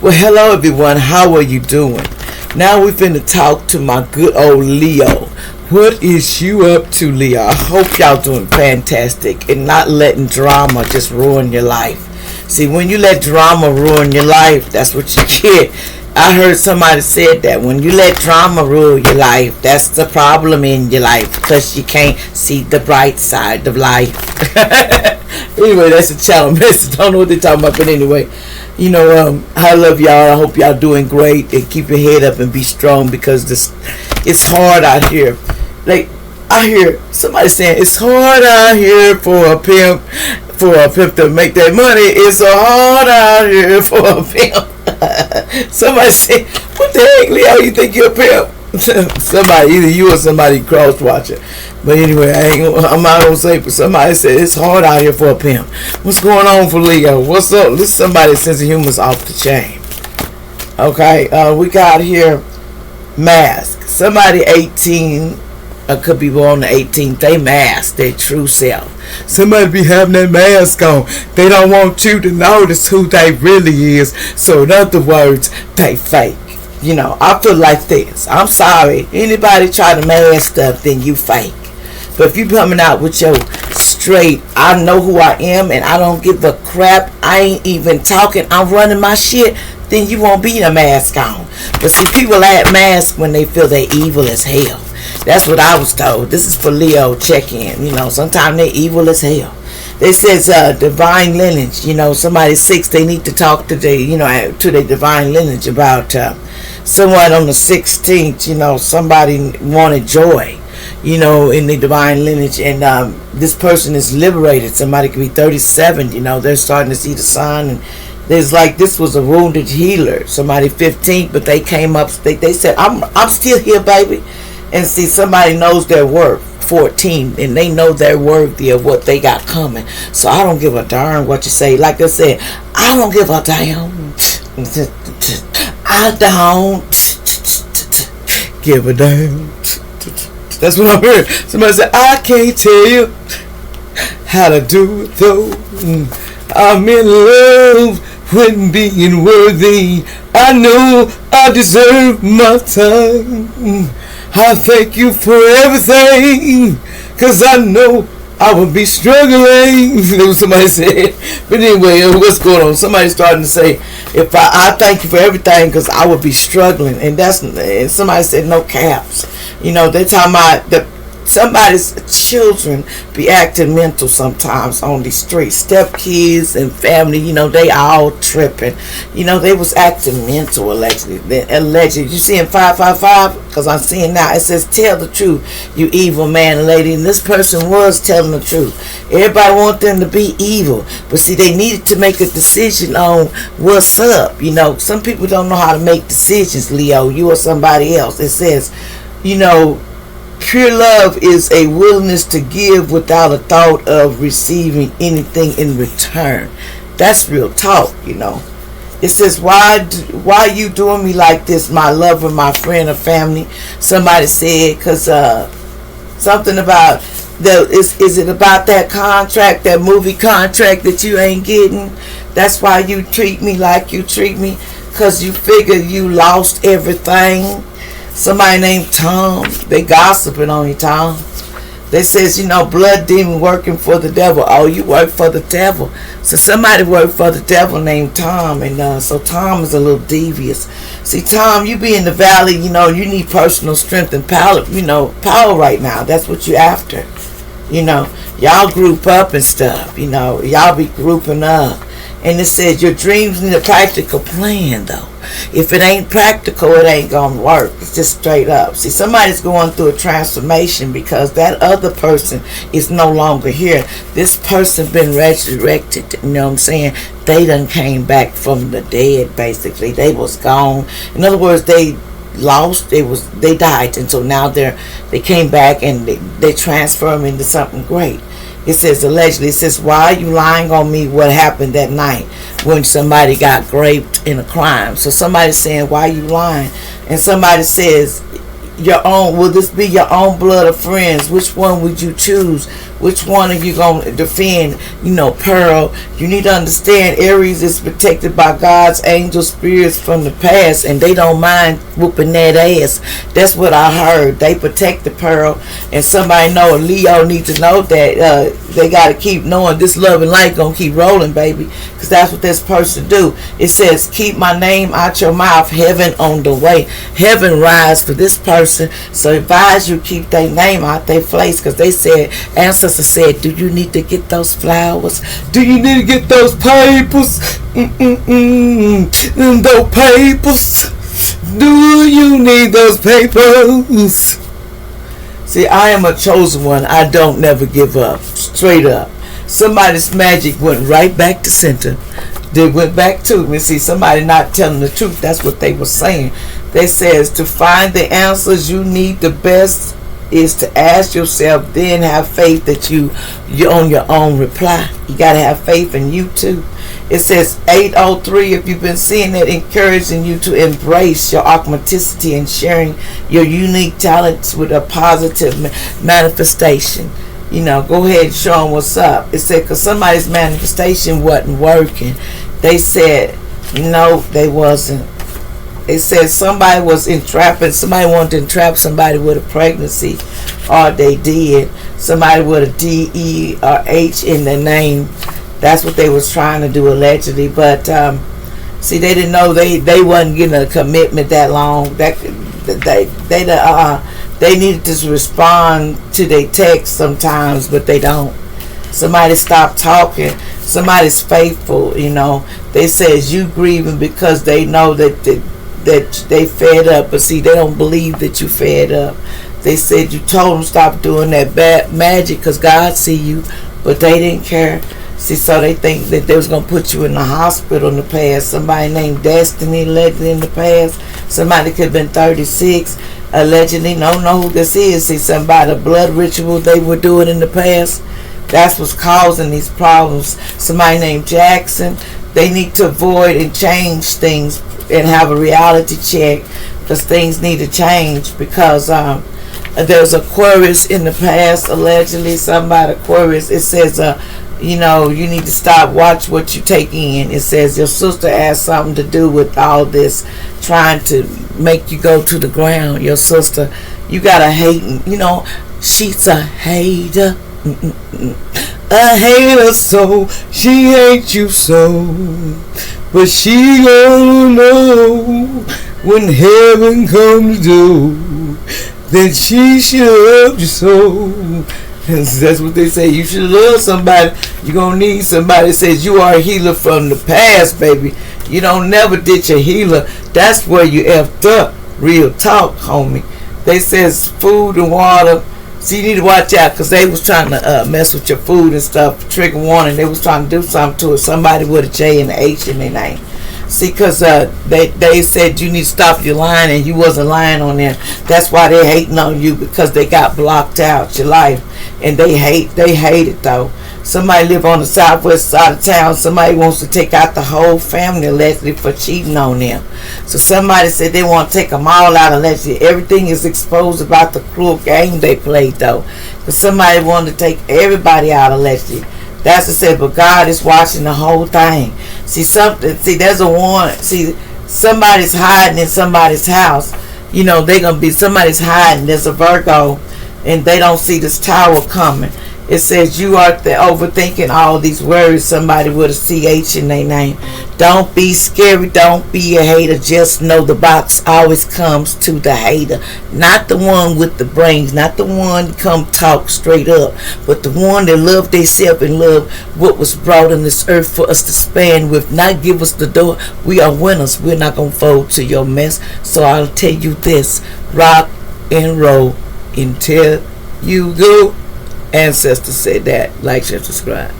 Well, hello everyone. How are you doing? Now we're finna talk to my good old Leo. What is you up to, Leo? I hope y'all doing fantastic and not letting drama just ruin your life. See, when you let drama ruin your life, that's what you get. I heard somebody said that when you let drama rule your life, that's the problem in your life because you can't see the bright side of life. Anyway, that's a challenge. I don't know what they're talking about, but anyway. I love y'all. I hope y'all doing great and keep your head up and be strong because it's hard out here. Like I hear somebody saying it's hard out here for a pimp to make that money. It's so hard out here for a pimp. Somebody say, what the heck, Leo? You think you're a pimp? Somebody, either you or somebody cross watching. But anyway, I'm not gonna say, but somebody said it's hard out here for a pimp. What's going on for Leo? What's up? This somebody's sense of humor is off the chain. Okay, we got here mask. Somebody 18, could be born the 18th. They mask their true self. Somebody be having that mask on. They don't want you to notice who they really is. So in other words, they fake. I feel like this. I'm sorry. Anybody try to mask stuff, then you fake. But if you coming out with your straight, I know who I am and I don't give a crap, I ain't even talking, I'm running my shit, then you won't be a mask on. But see, people add masks when they feel they evil as hell. That's what I was told. This is for Leo check-in. Sometimes they evil as hell. They says divine lineage. Somebody sick, they need to talk to their divine lineage about someone on the 16th. Somebody wanted joy, in the divine lineage, and this person is liberated. Somebody could be 37. They're starting to see the sun, and there's like this was a wounded healer. Somebody 15, but they came up. They said, I'm still here, baby. And see, somebody knows their worth. 14, and they know they're worthy of what they got coming. So I don't give a darn what you say. Like I said, I don't give a damn. I don't give a damn. That's what I'm hearing. Somebody said, I can't tell you how to do it though. I'm in love with being worthy. I know I deserve my time. I thank you for everything, cause I know I will be struggling. That was somebody said. But anyway, what's going on? Somebody's starting to say, if I thank you for everything, cause I will be struggling. And somebody said no caps. They're talking about somebody's children be acting mental sometimes on the streets. Stepkids and family, they all tripping. They was acting mental allegedly. You seeing 555? Because I'm seeing now. It says, tell the truth, you evil man and lady. And this person was telling the truth. Everybody want them to be evil. But see, they needed to make a decision on what's up. Some people don't know how to make decisions, Leo. You or somebody else. It says, pure love is a willingness to give without a thought of receiving anything in return. That's real talk, It says, why you doing me like this, my lover, my friend, or family? Somebody said, because something about, is it about that contract, that movie contract that you ain't getting? That's why you treat me like you treat me, because you figure you lost everything. Somebody named Tom, they gossiping on you, Tom. They says, blood demon working for the devil. Oh, you work for the devil. So somebody worked for the devil named Tom. And so Tom is a little devious. See, Tom, you be in the valley, you need personal strength and power, power right now. That's what you after. Y'all group up and stuff. Y'all be grouping up. And it says your dreams need a practical plan, though. If it ain't practical, it ain't gonna work. It's just straight up. See, somebody's going through a transformation because that other person is no longer here. This person been resurrected. You know what I'm saying? They done came back from the dead. Basically, they was gone. In other words, they lost. They died, and so now they came back and they transform into something great. It says allegedly. It says, why are you lying on me? What happened that night when somebody got raped in a crime? So somebody's saying, why are you lying? And somebody says, your own, will this be your own blood or friends? Which one would you choose? Which one are you going to defend? Pearl, you need to understand Aries is protected by God's angel spirits from the past, and they don't mind whooping that ass. That's what I heard. They protect the Pearl, and somebody know, Leo needs to know that they got to keep knowing this love and light going to keep rolling, baby, because that's what this person do. It says, keep my name out your mouth, heaven on the way. Heaven rise for this person, so advise you keep their name out their face, because they said, ancestors said, do you need to get those flowers? Do you need to get those papers? Those papers. Do you need those papers? See, I am a chosen one. I don't never give up. Straight up. Somebody's magic went right back to center. They went back to me. See, somebody not telling the truth. That's what they were saying. They says to find the answers you need, the best is to ask yourself, then have faith that you're on your own reply. You got to have faith in you too. It says 803, if you've been seeing it, encouraging you to embrace your authenticity and sharing your unique talents with a positive manifestation. Go ahead and show them what's up. It said, because somebody's manifestation wasn't working. They said, no, they wasn't. It said somebody was entrapping, somebody wanted to entrap somebody with a pregnancy, or they did. Somebody with a D, E, or H in their name. That's what they was trying to do allegedly. But see, they didn't know they wasn't getting a commitment that long. They needed to respond to their text sometimes, but they don't. Somebody stopped talking. Somebody's faithful. They says you grieving because they know that they fed up, but see, they don't believe that you fed up. They said you told them stop doing that bad magic because God see you, but they didn't care. See, so they think that they was going to put you in the hospital in the past. Somebody named Destiny allegedly in the past. Somebody could have been 36 allegedly. Don't know who this is. See, somebody, the blood ritual they were doing in the past, that's what's causing these problems. Somebody named Jackson. They need to avoid and change things and have a reality check, because things need to change, because there's Aquarius in the past allegedly. Somebody Aquarius, it says you need to stop, watch what you take in. It says your sister has something to do with all this, trying to make you go to the ground. Your sister, you got a hating, she's a hater. A hater, so she hates you so, but she gonna know when heaven comes due that she should love you so. That's what they say. You should love somebody. You're gonna need somebody that says you are a healer from the past, baby. You don't never ditch a healer. That's where you effed up. Real talk, homie. They says food and water. So you need to watch out, because they was trying to mess with your food and stuff. Trigger warning. They was trying to do something to it. Somebody with a J and an H in their name. See, because they said you need to stop your lying, and you wasn't lying on them. That's why they hating on you, because they got blocked out your life, and they hate it though. Somebody live on the southwest side of town. Somebody wants to take out the whole family allegedly for cheating on them. So somebody said they want to take them all out allegedly. Everything is exposed about the cruel game they played though. Because somebody wanted to take everybody out allegedly. That's what said, but God is watching the whole thing. There's a warrant. See, somebody's hiding in somebody's house. They're gonna be, somebody's hiding. There's a Virgo, and they don't see this tower coming. It says you are overthinking all these words. Somebody with a CH in their name. Don't be scary. Don't be a hater. Just know the box always comes to the hater. Not the one with the brains. Not the one come talk straight up. But the one that love themselves and love what was brought in this earth for us to span with. Not give us the door. We are winners. We're not going to fold to your mess. So I'll tell you this. Rock and roll until you go. Ancestors said that. Like, share, subscribe.